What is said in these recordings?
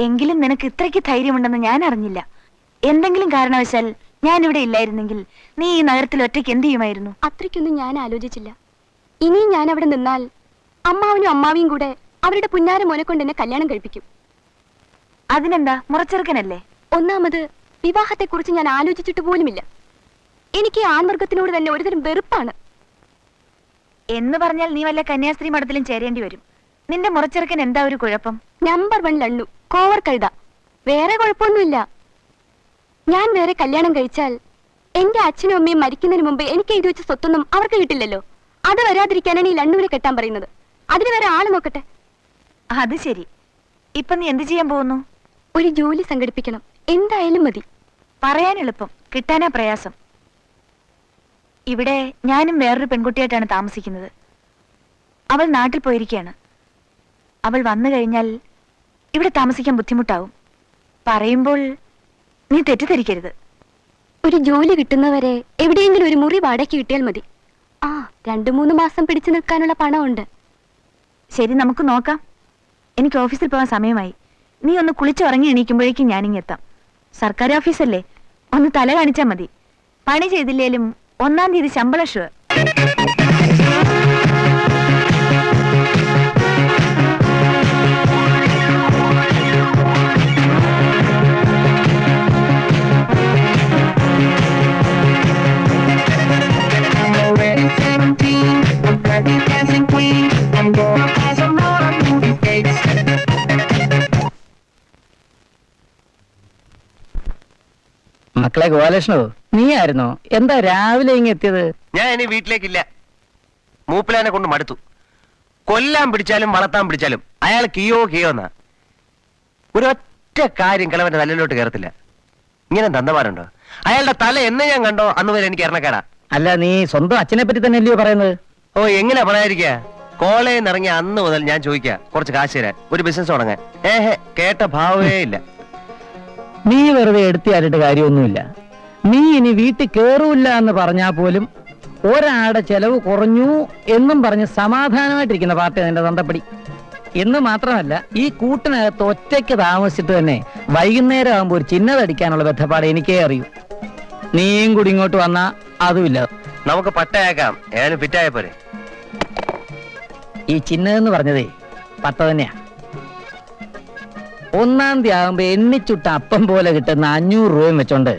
എങ്കിലും നിനക്ക് ഇത്രയ്ക്ക് ധൈര്യമുണ്ടെന്ന് ഞാൻ അറിഞ്ഞില്ല. എന്തെങ്കിലും കാരണവശാൽ ഞാൻ ഇവിടെ ഇല്ലായിരുന്നെങ്കിൽ നീ ഈ നഗരത്തിൽ ഒറ്റയ്ക്ക് എന്ത് ചെയ്യുമായിരുന്നു? അത്രയ്ക്കൊന്നും ഞാൻ ആലോചിച്ചില്ല. ഇനിയും ഞാൻ അവിടെ നിന്നാൽ അമ്മാവനും അമ്മാവിയും കൂടെ അവരുടെ പുന്നാര മോനെ കൊണ്ട് എന്നെ കല്യാണം കഴിപ്പിക്കും. അതിനെന്താ, മുറച്ചെറുക്കനല്ലേ? ഒന്നാമത് വിവാഹത്തെക്കുറിച്ച് ഞാൻ ആലോചിച്ചിട്ട് പോലുമില്ല. എനിക്ക് ആൺവർഗത്തിനോട് തന്നെ ഒരുതരം വെറുപ്പാണ്. എന്ന് പറഞ്ഞാൽ നീ വല്ല കന്യാസ്ത്രീ മഠത്തിലും ചേരേണ്ടി വരും. നിന്റെ മുറച്ചെറുക്കൻ എന്താ ഒരു കുഴപ്പം? നമ്പർ 1 ലണ്ണു, കോവർ കഴുത. വേറെ കുഴപ്പമൊന്നുമില്ല. ഞാൻ വേറെ കല്യാണം കഴിച്ചാൽ എന്റെ അച്ഛനും അമ്മയും മരിക്കുന്നതിന് മുമ്പ് എനിക്ക് എഴുതി വെച്ച സ്വത്തൊന്നും അവർക്ക് കിട്ടില്ലല്ലോ. അത് വരാതിരിക്കാനാണ് ഈ ലണ്ണുവിനെ കെട്ടാൻ പറയുന്നത്. അതിന് വേറെ ആള് നോക്കട്ടെ. അത് ശരി. ഇപ്പൊ നീ എന്ത് ചെയ്യാൻ പോകുന്നു? ഒരു ജോലി സംഘടിപ്പിക്കണം. എന്തായാലും മതി. പറയാൻ എളുപ്പം, കിട്ടാനാ പ്രയാസം. ഇവിടെ ഞാനും വേറൊരു പെൺകുട്ടിയായിട്ടാണ് താമസിക്കുന്നത്. അവൾ നാട്ടിൽ പോയിരിക്കുകയാണ്. അവൾ വന്നു കഴിഞ്ഞാൽ ഇവിടെ താമസിക്കാൻ ബുദ്ധിമുട്ടാവും. പറയുമ്പോൾ നീ തെറ്റിദ്ധരിക്കരുത്. ഒരു ജോലി കിട്ടുന്നവരെ എവിടെയെങ്കിലും ഒരു മുറി വാടകയ്ക്ക് കിട്ടിയാൽ മതി. 2-3 മാസം പിടിച്ചു നിൽക്കാനുള്ള പണമുണ്ട്. ശരി, നമുക്ക് നോക്കാം. എനിക്ക് ഓഫീസിൽ പോകാൻ സമയമായി. നീ ഒന്ന് കുളിച്ചു ഉറങ്ങി എണീക്കുമ്പോഴേക്കും ഞാനിങ്ങെത്താം. സർക്കാർ ഓഫീസല്ലേ, ഒന്ന് തല കാണിച്ചാൽ മതി. പണി ചെയ്തില്ലേലും 1-ാം തീയതി ശമ്പള ഷുവർ. മക്കളെ ഗോപാലകൃഷ്ണോ, നീ ആയിരുന്നോ? എന്താ രാവിലെ ഇങ്ങ് എത്തിയത്? ഞാൻ ഇനി വീട്ടിലേക്കില്ല. മൂപ്പിലാനെ കൊണ്ട് മടുത്തു. കൊല്ലാൻ പിടിച്ചാലും വളർത്താൻ പിടിച്ചാലും അയാൾ കിയോ എന്നാ. ഒരൊറ്റ കാര്യം കിളവന്റെ തലയിലോട്ട് കയറത്തില്ല. ഇങ്ങനെ തന്നമാരുണ്ടോ? അയാളുടെ തല എന്ന് ഞാൻ കണ്ടോ അന്ന് വരെ എനിക്ക് ഇറങ്ങക്കാടാ. അല്ല, നീ സ്വന്തം അച്ഛനെ പറ്റി തന്നെ അല്ലയോ പറയുന്നത്? ഓ, എങ്ങനെ പറയാതിരിക്കാ? കോളേജിൽ നിന്ന് ഇറങ്ങിയ അന്ന് മുതൽ ഞാൻ ചോദിക്കാ കുറച്ച് കാശ് തരാൻ, ഒരു ബിസിനസ് തുടങ്ങാൻ. കേട്ട ഭാവേ ഇല്ല. നീ വെറുതെ എടുത്തിയാലിട്ട് കാര്യമൊന്നുമില്ല. നീ ഇനി വീട്ടിൽ കേറൂല്ല എന്ന് പറഞ്ഞാൽ പോലും ഒരാളുടെ ചെലവ് കുറഞ്ഞു എന്നും പറഞ്ഞ് സമാധാനമായിട്ടിരിക്കുന്ന പാർട്ടി നിന്റെ തന്തപ്പടി. എന്ന് മാത്രമല്ല, ഈ കൂട്ടിനകത്ത് ഒറ്റയ്ക്ക് താമസിച്ചിട്ട് തന്നെ വൈകുന്നേരം ആകുമ്പോൾ ഒരു ചിന്നതടിക്കാനുള്ള ബന്ധപ്പാട് എനിക്കേ അറിയൂ. നീയും കൂടി ഇങ്ങോട്ട് വന്നാ അതുമില്ല. നമുക്ക് പട്ടയാക്കാം, ഏതായാലും ഫിറ്റായ പോരെ. ഈ ചിന്നതെന്ന് പറഞ്ഞതേ പട്ട തന്നെയാ. 1-ാം തീയതി ആകുമ്പോ എണ്ണിച്ചുട്ട അപ്പം പോലെ കിട്ടുന്ന 500 രൂപയും വെച്ചോണ്ട്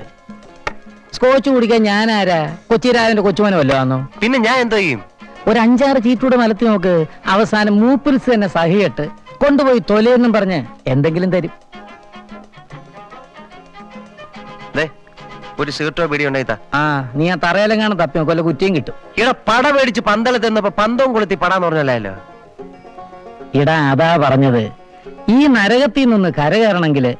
സ്കോച്ച് കുടിക്കാൻ ഞാൻ ആരാ? കൊച്ചിരാജന്റെ കൊച്ചുമോനെ വല്ലോ ആന്നോ? പിന്നെ ഞാൻ എന്തോ ചെയ്യും? ഒരു 5-6 ചീറ്റൂടെ മലത്തി നോക്ക്. അവസാനം മൂപ്പിൽസ് തന്നെ സഹിയിട്ട് കൊണ്ടുപോയി തൊലയെന്നും പറഞ്ഞ് എന്തെങ്കിലും തരും. ഒരു സിഗരറ്റോ ബീഡി ഉണ്ടായിത്താ. നീ ആ തറയിലെങ്ങാണ് തപ്പി നോക്കല്ലോ, കുറ്റിയും കിട്ടും. ഇവിടെ പട മേടിച്ച് പന്തളത്ത് നിന്നപ്പോ പന്തവും കൊളുത്തി പടാന്ന് പറഞ്ഞല്ലോ. ഇടാ, അതാ പറഞ്ഞത്. ഈ നരകത്തിൽ നിന്ന് കരകയറണമെങ്കില്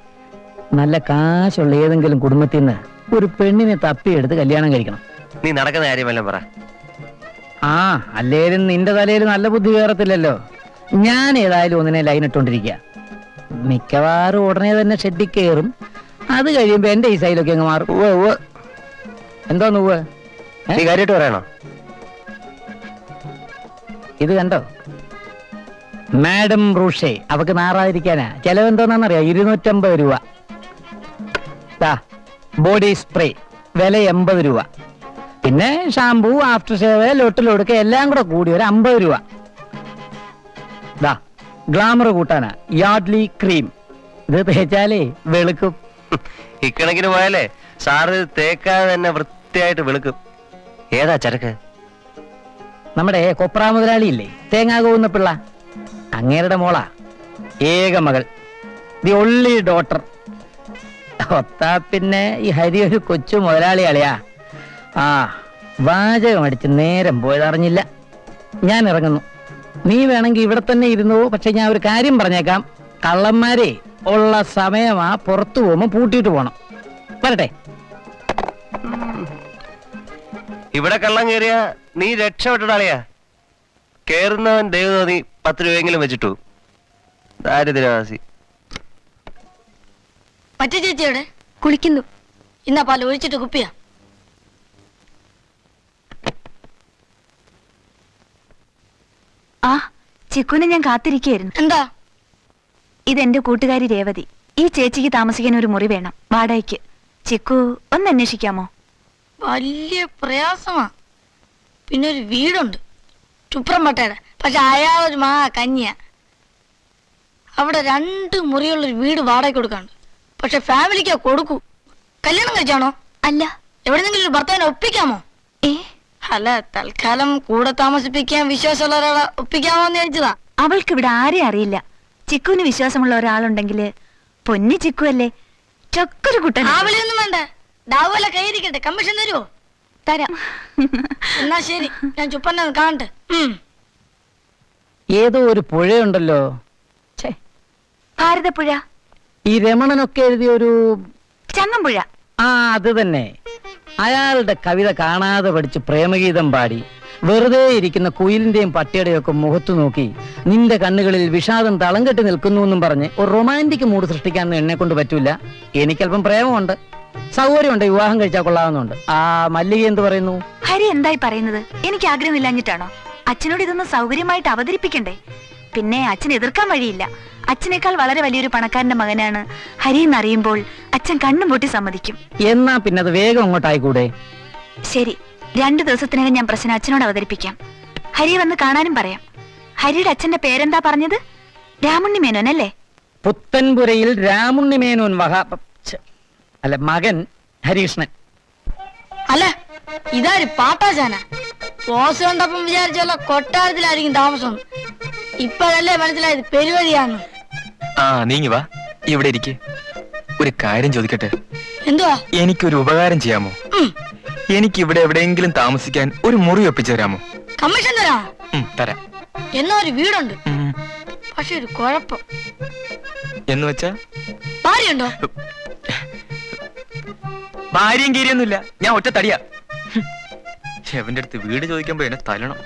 നല്ല കാശുള്ള ഏതെങ്കിലും കുടുംബത്തിൽ നിന്ന് ഒരു പെണ്ണിനെ തപ്പിയെടുത്ത് കല്യാണം കഴിക്കണം. നീ നടക്കുന്ന കാര്യമെല്ലാം പറ. അല്ലേലും നിന്റെ തലയിൽ നല്ല ബുദ്ധി കയറത്തില്ലല്ലോ. ഞാൻ ഏതായാലും ഒന്നിനെ ലൈൻ ഇട്ടോണ്ടിരിക്കുക. മിക്കവാറും ഉടനെ തന്നെ ഷെഡിൽ കയറും. അത് കഴിയുമ്പോ എന്റെ ഈ സൈലൊക്കെ അങ്ങ് മാറും. എന്തോന്ന് നീ കാര്യമായിട്ട് പറയണോ? ഇത് കണ്ടോ? മാഡം റൂഷേ, അവക്ക് നാറാതിരിക്കാനാ. ചെലവെന്തോന്നറിയാം? 250 രൂപ. ബോഡി സ്പ്രേ വില 80 രൂപ. പിന്നെ ഷാമ്പൂ, ആഫ്റ്റർ ഷേവ്, ലൊട്ടിലൊടുക്ക എല്ലാം കൂടെ കൂടി ഒരു 50 രൂപ. ഗ്ലാമർ കൂട്ടാനാ യാർഡ്ലി ക്രീം. ഇത് തേച്ചാലേ വെളുക്കും. ഇക്കണക്കിന് പോയാലേ സാറ് തേക്കാതെ തന്നെ വൃത്തിയായിട്ട് വെളുക്കും. ഏതാ ചരക്ക്? നമ്മുടെ കൊപ്ര മുതലാളി ഇല്ലേ, തേങ്ങാ കോവുന്ന പിള്ള, അങ്ങേരുടെ മോളാ. ഏക മകൾ, ദി ഒൺലി ഡോട്ടർ. ഒത്താ പിന്നെ ഈ ഹരി ഒരു കൊച്ചു മുതലാളി അളിയാ. വാചകം അടിച്ച് നേരം പോയതറിഞ്ഞില്ല. ഞാൻ ഇറങ്ങുന്നു. നീ വേണമെങ്കിൽ ഇവിടെ തന്നെ ഇരുന്നു. പക്ഷെ ഞാൻ ഒരു കാര്യം പറഞ്ഞേക്കാം. കള്ളന്മാരെ ഉള്ള സമയമാ. പുറത്തു പോകുമ്പോ പൂട്ടിയിട്ട് പോണം. വരട്ടെ. ഇവിടെ കള്ളം കയറിയ നീ രക്ഷപ്പെട്ടിടാളിയാ. കേറുന്നവൻ ദൈവം നീ 10 രൂപയെങ്കിലും വെച്ചിട്ടു. ദാരിദ്ര്യവാസി. മറ്റേ ചേച്ചിയോടെ കുളിക്കുന്നു. ഇന്നാ പാൽ ഒഴിച്ചിട്ട് കുപ്പിയാ. ചിക്കുനെ ഞാൻ കാത്തിരിക്കുകയായിരുന്നു. എന്താ? ഇതെന്റെ കൂട്ടുകാരി രേവതി. ഈ ചേച്ചിക്ക് താമസിക്കാൻ ഒരു മുറി വേണം വാടകയ്ക്ക്. ചിക്കു ഒന്ന് അന്വേഷിക്കാമോ? വലിയ പ്രയാസമാ. പിന്നെ ഒരു വീടുണ്ട് ചുപ്രംപട്ടയുടെ, പക്ഷെ അയാളൊരു കന്യ. അവിടെ 2 മുറിയുള്ളൊരു വീട് വാടക കൊടുക്കാണ്ട്. പക്ഷെ ഫാമിലിക്കാ കൊടുക്കൂ. കല്യാണം കഴിച്ചാണോ? അല്ല. എവിടെന്നെങ്കിലും ഒരു ഭർത്താവിനെ ഒപ്പിക്കാമോ? ഏ അല്ല, തൽക്കാലം കൂടെ താമസിപ്പിക്കാൻ വിശ്വാസമുള്ള ഒരാളെ ഒപ്പിക്കാമോ എന്ന് ചോദിച്ചതാ. അവൾക്ക് ഇവിടെ ആരെയും അറിയില്ല. ചിക്കുവിന് വിശ്വാസമുള്ള ഒരാളുണ്ടെങ്കില് പൊന്നി ചിക്കു അല്ലേ, ചൊക്കൊരു കുട്ടൻ. രാവിലെയൊന്നും വേണ്ട, ഡാവുല കൈയിരിക്കട്ടെ. കമ്മീഷൻ തരുമോ? തരാം. എന്നാ ശരി, ഞാൻ ചുപ്പന്നെ കാണട്ടെ. ഏതോ ഒരു പുഴയുണ്ടല്ലോ, ഭാരതപ്പുഴ, ഈ രമണനൊക്കെ എഴുതിയ ഒരു ചങ്ങമ്പുഴ. ആ അത് തന്നെ. അയാളുടെ കവിത കാണാതെ പഠിച്ച് പ്രേമഗീതം പാടി വെറുതെ ഇരിക്കുന്ന കുയിലിന്റെയും പട്ടിയുടെയും ഒക്കെ മുഖത്തു നോക്കി നിന്റെ കണ്ണുകളിൽ വിഷാദം തളം കെട്ടി നിൽക്കുന്നു എന്നും പറഞ്ഞ് ഒരു റൊമാൻറ്റിക് മൂഡ് സൃഷ്ടിക്കാനൊന്നും എന്നെ കൊണ്ട് പറ്റൂല. എനിക്കല്പം പ്രേമമുണ്ട്, സൗകര്യമുണ്ട്, വിവാഹം കഴിച്ചാൽ കൊള്ളാവുന്നുണ്ട്. ആ മല്ലിക എന്ത് പറയുന്നു? ഹരി എന്തായി പറയുന്നത്? എനിക്ക് ആഗ്രഹമില്ലാഞ്ഞിട്ടാണോ? അച്ഛനോട് ഇതൊന്ന് സൗകര്യമായിട്ട് അവതരിപ്പിക്കണ്ടേ? പിന്നെ അച്ഛൻ എതിർക്കാൻ വഴിയില്ല. അച്ഛനേക്കാൾ വളരെ വലിയൊരു പണക്കാരന്റെ മകനാണ് ഹരി എന്നറിയുമ്പോൾ അച്ഛൻ കണ്ണും പൊട്ടി സമ്മതിക്കും. എന്നാ പിന്നെ അത് വേഗം അങ്ങോട്ടായിക്കൂടെ? ശരി, 2 ദിവസത്തിനകം ഞാൻ പ്രശ്നം അച്ഛനോട് അവതരിപ്പിക്കാം. ഹരിയെ വന്ന് കാണാനും പറയാം. ഹരിയുടെ അച്ഛന്റെ പേരെന്താ പറഞ്ഞത്? രാമുണ്ണി മേനോൻ അല്ലേ? പുത്തൻപുരയിൽ രാമുണ്ണി മേനോൻ അല്ല, മകൻ ഹരീഷ്ണൻ. അല്ല, ഇതാര് പാട്ടാശാന? പോസ് കണ്ടപ്പം വിചാരിച്ചല്ല കൊട്ടാരത്തിലായിരിക്കും താമസം. ഇപ്പഴല്ലേ മനസ്സിലായത് പെരുവഴിയാന്ന്. ആ നീങ്ങി വാ, ഇവിടെ ഇരിക്കെ. ഒരു കാര്യം ചോദിക്കട്ടെ? എന്തുവാ? എനിക്കൊരു ഉപകാരം ചെയ്യാമോ? എനിക്ക് ഇവിടെ എവിടെയെങ്കിലും താമസിക്കാൻ ഒരു മുറി ഒപ്പിച്ചു തരാമോ? കമ്മീഷൻ തരാം. തരാം. എന്നാ ഒരു വീടുണ്ട്, പക്ഷെ ഒരു കുഴപ്പം. എന്ന് വെച്ചാ? ഭാര്യയുണ്ടോ? ഭാര്യയും കീരിയൊന്നുമില്ല, ഞാൻ ഒറ്റ തടിയാ. എവന്റെ അടുത്ത് വീട് ചോദിക്കുമ്പോ എന്നെ തല്ലണം.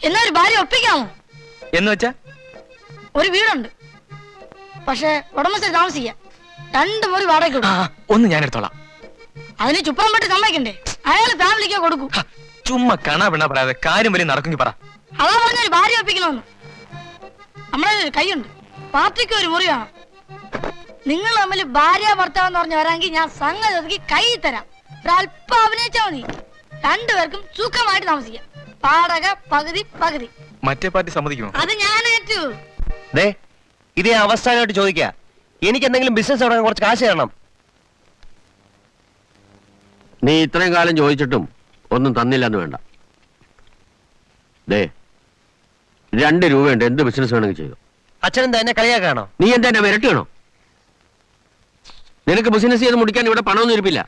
എന്നാ ഒരു ഭാര്യ ഒപ്പിക്കാമോ? എന്ന് വെച്ചാ? ഒരു വീടുണ്ട്, പക്ഷെ ഉടമസ്ഥ താമസിക്കാം. 2 മുറി വാടക കൊടുക്കും. ഒന്ന് ഞാൻ എടുത്തോളാം. അതിന് ചുപ്രം പെട്ട് സമ്മതിക്കണ്ടേ? അയാള് ഫാമിലിക്കോ കൊടുക്കൂ. ചുമ്മാ കണാ പെണ്ണ പറയാതെ കാര്യം വലിയ നടക്കുമെങ്കിൽ പറ. അതാ പറഞ്ഞൊരു ഭാര്യ ഒപ്പിക്കണമെന്ന്. നമ്മളെ ഒരു കൈയുണ്ട്, പാർട്ടിക്ക് ഒരു മുറി വേണം. നിങ്ങൾ തമ്മിൽ ഭാര്യ ഭർത്താവെന്ന് പറഞ്ഞ് വരാമെങ്കിൽ ഞാൻ സംഗതി ഒതുക്കി കൈ തരാം. ഒരല്പം അഭിനയിച്ചാ മതി. 2 പേർക്കും സുഖമായിട്ട് താമസിക്കാം. വാടക പകുതി. മറ്റേ പാർട്ടി സമ്മതിക്കുമോ? അത് ഞാൻ ഏറ്റു. ഇതേ അവസാനമായിട്ട് ചോദിക്ക, എനിക്ക് എന്തെങ്കിലും ബിസിനസ് തുടങ്ങാൻ കുറച്ച് കാശ് തരണം. നീ ഇത്രയും കാലം ചോദിച്ചിട്ടും ഒന്നും തന്നില്ലെന്ന് വേണ്ട. 2 രൂപയുണ്ട്, എന്ത് ബിസിനസ് വേണമെങ്കിൽ ചെയ്തു. അച്ഛനെന്താ എന്നെ കളിയാക്കാണോ? നീ എന്താ എന്നെ വിരട്ടിയാണോ? നിനക്ക് ബിസിനസ് ചെയ്ത് മുടിക്കാൻ ഇവിടെ പണമൊന്നും ഇരിപ്പില്ല.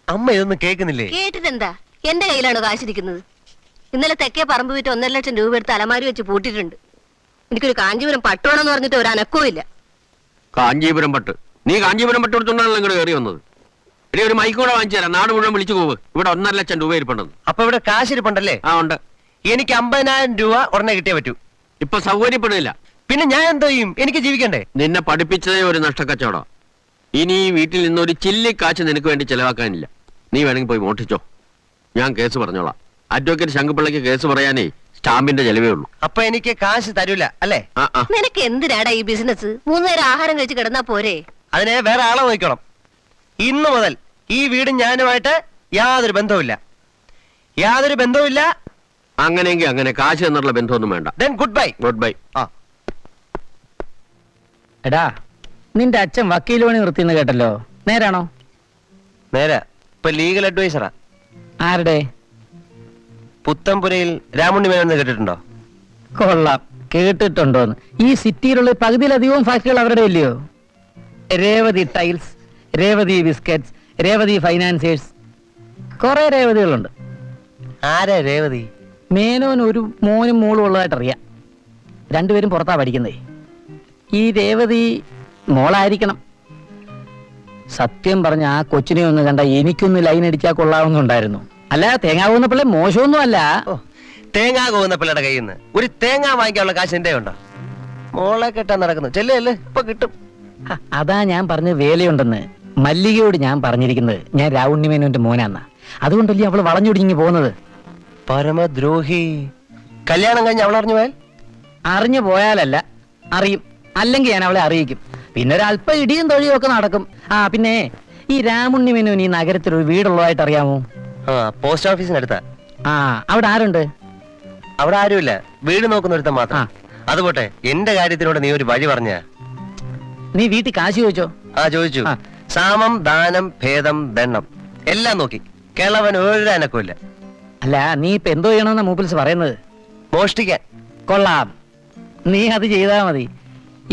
അമ്മ ഇതൊന്നും കേൾക്കുന്നില്ലേ? കേട്ടിട്ടെന്താ? എന്റെ കയ്യിലാണോ കാശിരിക്കുന്നത്? ഇന്നലെ തെക്കേ പറമ്പ് വിറ്റ് 1.5 ലക്ഷം രൂപ എടുത്ത് അലമാരി വെച്ച് പൂട്ടിയിട്ടുണ്ട്. എനിക്കൊരു കാഞ്ചീപുരം പട്ടുവാണെന്ന് പറഞ്ഞിട്ട് ഒരു അനക്കവും ഇല്ല. കാഞ്ചീപുരം പട്ട്? നീ കാഞ്ചീപുരം പട്ട് കൊടുത്തോണ്ടാണല്ലോ ഇങ്ങോട്ട് കയറി വന്നത്. ഇനി ഒരു മൈക്ക് കൂടെ വാങ്ങിച്ചു തരാം, നാട് മുഴുവൻ വിളിച്ചു പോവ്. ഇവിടെ 1.5 ലക്ഷം രൂപ ഇരിപ്പുണ്ടെന്ന്. അപ്പൊ ഇവിടെ കാശ് ഇരിപ്പുണ്ടല്ലേ? ആ ഉണ്ട്. എനിക്ക് 50,000 രൂപ ഉടനെ കിട്ടിയേ പറ്റൂ. ഇപ്പൊ സൗകര്യപ്പെടില്ല. പിന്നെ ഞാൻ എന്തോ ചെയ്യും? എനിക്ക് ജീവിക്കണ്ടേ? നിന്നെ പഠിപ്പിച്ചതേ ഒരു നഷ്ടക്കച്ചവടം. ഇനി ഈ വീട്ടിൽ നിന്ന് ഒരു ചില്ലി കാശ് നിനക്ക് വേണ്ടി ചെലവാക്കാനില്ല. നീ വേണമെങ്കിൽ പോയി മോഷ്ടിച്ചോ, ഞാൻ കേസ് പറഞ്ഞോളാം. അഡ്വക്കേറ്റ് ശങ്കുപിള്ളയ്ക്ക് കേസ് പറയാനേ സ്റ്റാമ്പിന്റെ ചെലവേ ഉള്ളൂ. അപ്പൊ എനിക്ക് കാശ് തരൂല അല്ലേ? നിനക്ക് എന്തിനാടാ ഈ ബിസിനസ്? 3 നേരം ആഹാരം കഴിച്ച് കിടന്നാ പോരെ? അതിനെ വേറെ ആളെ നോക്കണം. ഇന്നു മുതൽ ഈ വീടും ഞാനുമായിട്ട് യാതൊരു ബന്ധവുമില്ല. അങ്ങനെയെങ്കിൽ അങ്ങനെ, കാശ് എന്നുള്ള ബന്ധമൊന്നും വേണ്ട. Good bye. എടാ, നിന്റെ അച്ഛൻ വക്കീൽ പണി നിർത്തിന്ന് കേട്ടല്ലോ, നേരാണോ? നേരെ. ഇപ്പൊ ലീഗൽ അഡ്വൈസറാ. ആരുടെ? പുത്തൻപുരയിൽ രാമുണ്ണി മേനോൻ കേട്ടിട്ടുണ്ടോ? കൊള്ളാം, കേട്ടിട്ടുണ്ടോന്ന്. ഈ സിറ്റിയിലുള്ള പകുതിയിലധികവും ഫാക്ടറികൾ അവരുടെ ഇല്ലയോ? Revathi tiles, Revathi biscuits, Revathi financiers, കുറെ രേവതികളുണ്ട്. ആരാ രേവതി? മേനോൻ ഒരു മോനും മോളും ഉള്ളതായിട്ടറിയാം. 2 പേരും പുറത്താ പഠിക്കുന്നേ. ഈ രേവതി മോളായിരിക്കണം. സത്യം പറഞ്ഞ ആ കൊച്ചിനെ ഒന്ന് കണ്ട എനിക്കൊന്ന് ലൈൻ അടിച്ചാൽ കൊള്ളാവുന്നുണ്ടായിരുന്നു. അല്ല, തേങ്ങ പോകുന്ന പിള്ളേ മോശമൊന്നും അല്ല. തേങ്ങ പോകുന്ന പിള്ളയുടെ കയ്യിൽ നിന്ന് ഒരു തേങ്ങ വാങ്ങിക്കാനുള്ള കാശ് എന്റെ ഉണ്ടോ? മോളെ കെട്ടാൻ നടക്കുന്നു. ചെല്ലേ, ഇപ്പൊ കിട്ടും. അതാ ഞാൻ പറഞ്ഞ വേലയുണ്ടെന്ന്. മല്ലികയോട് ഞാൻ പറഞ്ഞിരിക്കുന്നത് ഞാൻ രാവുണ്ണി മേനോന്റെ മോനാന്നാ. അതുകൊണ്ടല്ലേ അവള് വളഞ്ഞൊടിഞ്ഞു പോകുന്നത്. പരമദ്രോഹി. കല്യാണം കഴിഞ്ഞ് അവൾ അറിഞ്ഞു പോയാൽ? അറിഞ്ഞു പോയാലല്ല, അറിയും. അല്ലെങ്കിൽ ഞാൻ അവളെ അറിയിക്കും. പിന്നെ ഒരല്പ ഇടിയും തൊഴിയും ഒക്കെ നടക്കും. ആ പിന്നെ ഈ രാമുണ്ണി മേനോൻ ഈ നഗരത്തിൽ ഒരു വീടുള്ളതായിട്ട് അറിയാമോ? ആ പോസ്റ്റ് ഓഫീസിനടുത്താ. ആ അവിടെ ആരുണ്ട്? അവിടെ ആരുമില്ല, വീട് നോക്കുന്ന ഒരുത്തൻ മാത്രം. അതുപോട്ടെ, എന്റെ കാര്യത്തിലൂടെ നീ ഒരു വഴി പറഞ്ഞ. നീ വീട്ടിൽ കാശ് ചോദിച്ചോ? ആ ചോദിച്ചു. ആ. സാമം ദാനം ഭേദം ദണ്ണം എല്ലാം നോക്കി. കേളവൻ ഒരു അനക്കമില്ല. അല്ല നീ ഇപ്പൊ എന്തോ ചെയ്യണമെന്നാ മൂപ്പിൽസ് പറയുന്നത്? മോഷ്ടിക്കാൻ. കൊള്ളാം, നീ അത് ചെയ്താ മതി.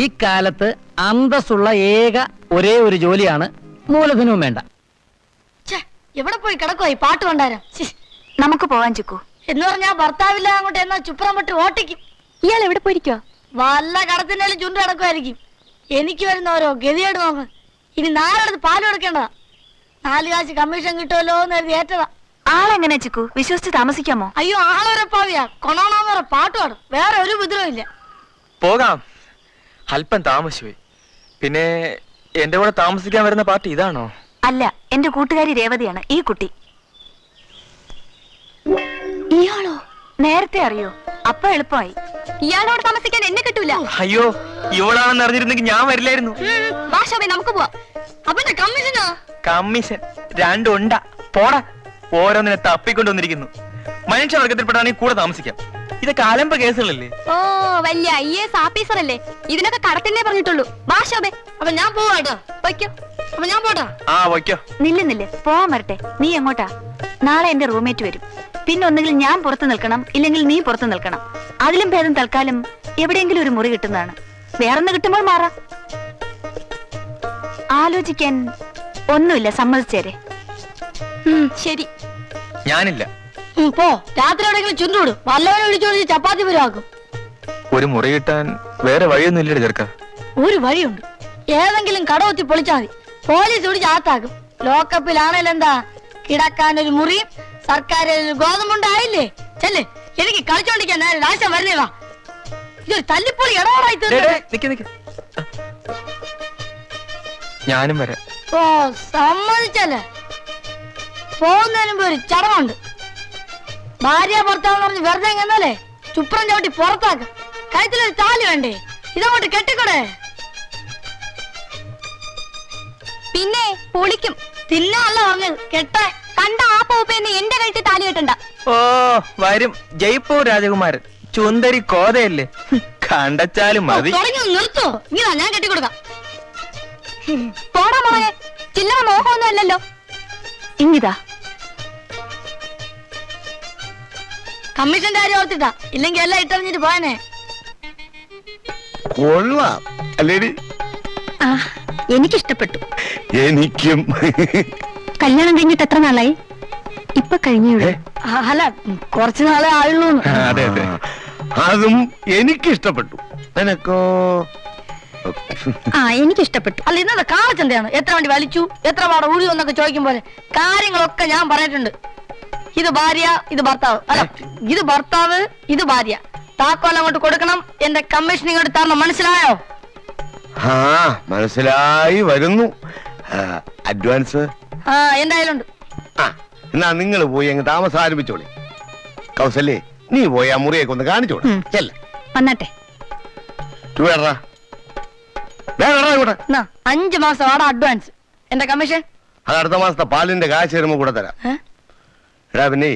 ഇക്കാലത്ത് അന്തസ്സുള്ള ഒരേ ഒരു ജോലിയാണ് മൂലധനവും വേണ്ട. ഛെ, എവിടെ പോയി കിടക്കുവാ ഈ പാട്ട് കൊണ്ടാരം? നമുക്ക് പോവാൻ ചിക്കു. എന്ന് പറഞ്ഞാ ഭർത്താവില്ല അങ്ങോട്ട് എന്നാ ചുപ്രം പറ്റി ഓട്ടിക്കും. ഇയാൾ എവിടെ പോയിരിക്കോ? വല്ല കടത്തിന്റെയും ചുണ്ട് കിടക്കുമായിരിക്കും. എനിക്ക് വരുന്ന ഓരോ ഗതിയോട് നോക്ക്. ഇനി നാലെടുത്ത് പാല് കൊടുക്കേണ്ടതാ. 4 കാശ് കമ്മീഷൻ കിട്ടുമല്ലോ എന്ന് കരുതി ഏറ്റതാ. ആളെങ്ങനെ ചിക്കു? വിശ്വസിച്ച് താമസിക്കാമോ? അയ്യോ, ആളൊരപ്പാവിയാ. കൊണോണോന്ന് പറ പാട്ട് പാടും. വേറെ ഒരു ഉപദ്രവം ഇല്ല. പോകാം, അല്പം താമസിച്ചുപോയി. പിന്നെ എന്റെ കൂടെ താമസിക്കാൻ വരുന്ന പാർട്ടി ഇതാണോ? അല്ല, എന്റെ കൂട്ടുകാരി രേവതിയാണ് ഈ കുട്ടി. ഇയാളോ? നേരത്തെ അറിയോ? അപ്പൊ എളുപ്പമായി. ഇയാളോട് താമസിക്കാൻ എന്നെ കിട്ടൂല. അയ്യോ, ഇവളാണെന്ന് അറിഞ്ഞിരുന്നെങ്കിൽ ഞാൻ വരില്ലായിരുന്നു. വാ ശോഭേ, നമുക്ക് പോവാം. അപ്പൊ എന്റെ കമ്മീഷനാ? കമ്മീഷൻ 2 ഉണ്ടാ. പോടാ, ഓരോന്നിനെ തപ്പിക്കൊണ്ടുവന്നിരിക്കുന്നു. മനുഷ്യവർഗത്തിൽപ്പെട്ടാണെങ്കിൽ കൂടെ താമസിക്കാം. ഇതൊക്കെ അലമ്പ കേസുകളല്ലേ? ഓ, വലിയ IAS ഓഫീസർ അല്ലേ? ഇതിനൊക്കെ കടത്തിനെ പറഞ്ഞിട്ടുള്ളൂ. വാ ശോഭേ. അപ്പൊ ഞാൻ പോവാട്ടോ. വയ്ക്കോ. അപ്പൊ ഞാൻ പോട്ടാ. ആ വയ്ക്കോ. നില്ല് പോവാൻ വരട്ടെ. നീ എങ്ങോട്ടാ? നാളെ എന്റെ റൂംമേറ്റ് വരും. പിന്നെ ഒന്നുകിൽ ഞാൻ പുറത്ത് നിൽക്കണം, ഇല്ലെങ്കിൽ നീ പുറത്ത് നിൽക്കണം. അതിലും ഭേദം തൽക്കാലം എവിടെയെങ്കിലും ഒരു മുറി കിട്ടുന്നതാണ്. വേറൊന്ന് കിട്ടുമ്പോൾ മാറാം. ആലോചിക്കാൻ ഒന്നുമില്ല, സമ്മതിച്ചേരെ. ശരി. ഞാനില്ല. പോ, രാത്രി എവിടെയെങ്കിലും ചുരുവിടും. വല്ലവനെ വിളിച്ചോടി ചപ്പാത്തി പുരാക്കും. ഒരു മുറി കിട്ടാൻ വേറെ വഴിയൊന്നും ഇല്ലേ ചെറുക്ക? ഒരു വഴിയുണ്ട്. ഏതെങ്കിലും കടവത്തി പൊളിച്ചാൽ മതി. പോലീസ് പിടിച്ച് അകത്താക്കും. ലോക്കപ്പിലാണേലും എന്താ, കിടക്കാൻ ഒരു മുറിയും സർക്കാർ ഗോതമ്പുണ്ടായില്ലേ. ചെല്ല്, എനിക്ക് കളിച്ചോണ്ടിരിക്കാൻ നേരെ രാശം വരുന്നേ. വാ, ഇതൊരു തല്ലിപ്പൊളി ഇടപാടായി തീർന്നു. ഞാനും വരാം. ഓ, സമ്മതിച്ചല്ലേ. പോകുന്നതിന് മുമ്പ് ഒരു ചടങ്ങുണ്ട്. ഭാര്യ ഭർത്താവെന്ന് പറഞ്ഞ് വെറുതെ എന്നല്ലേ ചുപ്രം ചവിട്ടി പുറത്താക്കും. കഴുത്തിലൊരു താലി വേണ്ടേ? ഇതങ്ങോട്ട് കെട്ടിക്കൂടെ? പിന്നെ പൊളിക്കും. തിന്നല്ല പറഞ്ഞത്, കെട്ടാൻ. കണ്ട ആ പോപ്പേന്ന് എന്റെ കഴുത്തിൽ താലി കെട്ടണ്ട. ഓ വരും, ജയ്പൂർ രാജകുമാരൻ. ചുന്ദരി കോതയല്ലേ, കണ്ടച്ചാലും മതി. തുടങ്ങി നിർത്തോ? ഇങ്ങനെ ഞാൻ കെട്ടിക്കൊടുക്കാം. പോടാ മോളെ, ചില്ലറ മോഹമൊന്നും അല്ലല്ലോ. ഇങ്ങിതാ. കമ്മീഷന്റെ കാര്യം ഓർത്തിട്ടാ, ഇല്ലെങ്കിൽ എല്ലാം ഇട്ടറിഞ്ഞിട്ട് പോയനെ. കൊള്ളാം അല്ലേടി? എനിക്കിഷ്ടപ്പെട്ടു. എനിക്കും. കല്യാണം കഴിഞ്ഞിട്ട് എത്ര നാളായി? ഇപ്പൊ കഴിഞ്ഞേ. അല്ല, കുറച്ചു നാളെ ആയുള്ളൂ. അതെ അതെ, അതും എനിക്കിഷ്ടപ്പെട്ടു. നിനക്കോ? എനിക്കിഷ്ടപ്പെട്ടു. അല്ല, ഇന്നത്തെ കാളച്ചന്തയാണ്. എത്ര വണ്ടി വലിച്ചു, എത്ര പാടെ ഊഴി എന്നൊക്കെ ചോദിക്കും പോലെ കാര്യങ്ങളൊക്കെ ഞാൻ പറഞ്ഞിട്ടുണ്ട്. ഇത് ഭാര്യ, ഇത് ഭർത്താവ്. അല്ല, ഇത് ഭർത്താവ്, ഇത് ഭാര്യ. താക്കോൽ അങ്ങോട്ട് കൊടുക്കണം. എന്റെ കമ്മീഷൻ ഇങ്ങോട്ട് തരണം. മനസ്സിലായോ? ആ മനസ്സിലായി വരുന്നു. അഡ്വാൻസ് എന്തായാലും ഉണ്ട്. ആ എന്നാ നിങ്ങൾ പോയി അങ്ങ് താമസം ആരംഭിച്ചോളി. കൗസല്യേ, നീ പോയി ആ മുറിയൊക്കെ ഒന്ന് കാണിച്ചോളൂ. ചെല്ലേ വന്നാട്ടെ. ഇവിടെ 5 മാസം ആടെ അഡ്വാൻസ്. എന്റെ കമ്മീഷൻ അത് അടുത്ത മാസത്തെ പാലിന്റെ കാശ് വരുമ്പോ കൂടെ തരാം. എടാ പിന്നെ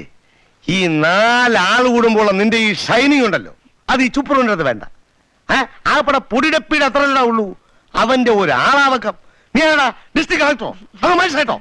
ഈ 4 ആള് കൂടുമ്പോൾ നിന്റെ ഈ ഷൈനിങ് ഉണ്ടല്ലോ, അത് ഈ ചുപ്പറിന്റെ വേണ്ട. ആപ്പടെ പൊടിടപ്പീട് അത്ര ഉള്ളൂ. അവന്റെ ഒരു ആളാവക്കം. നീ ഡിസ്ട്രിക്ട് കളക്ടറോ അത് മനസ്സിലായിട്ടോ?